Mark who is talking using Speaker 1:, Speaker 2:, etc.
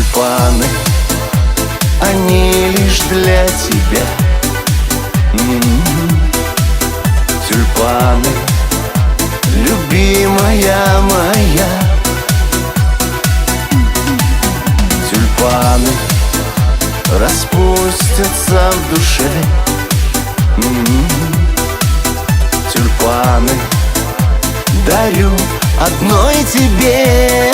Speaker 1: Тюльпаны, они лишь для тебя. Тюльпаны, любимая моя. Тюльпаны распустятся в душе. Тюльпаны дарю одной тебе.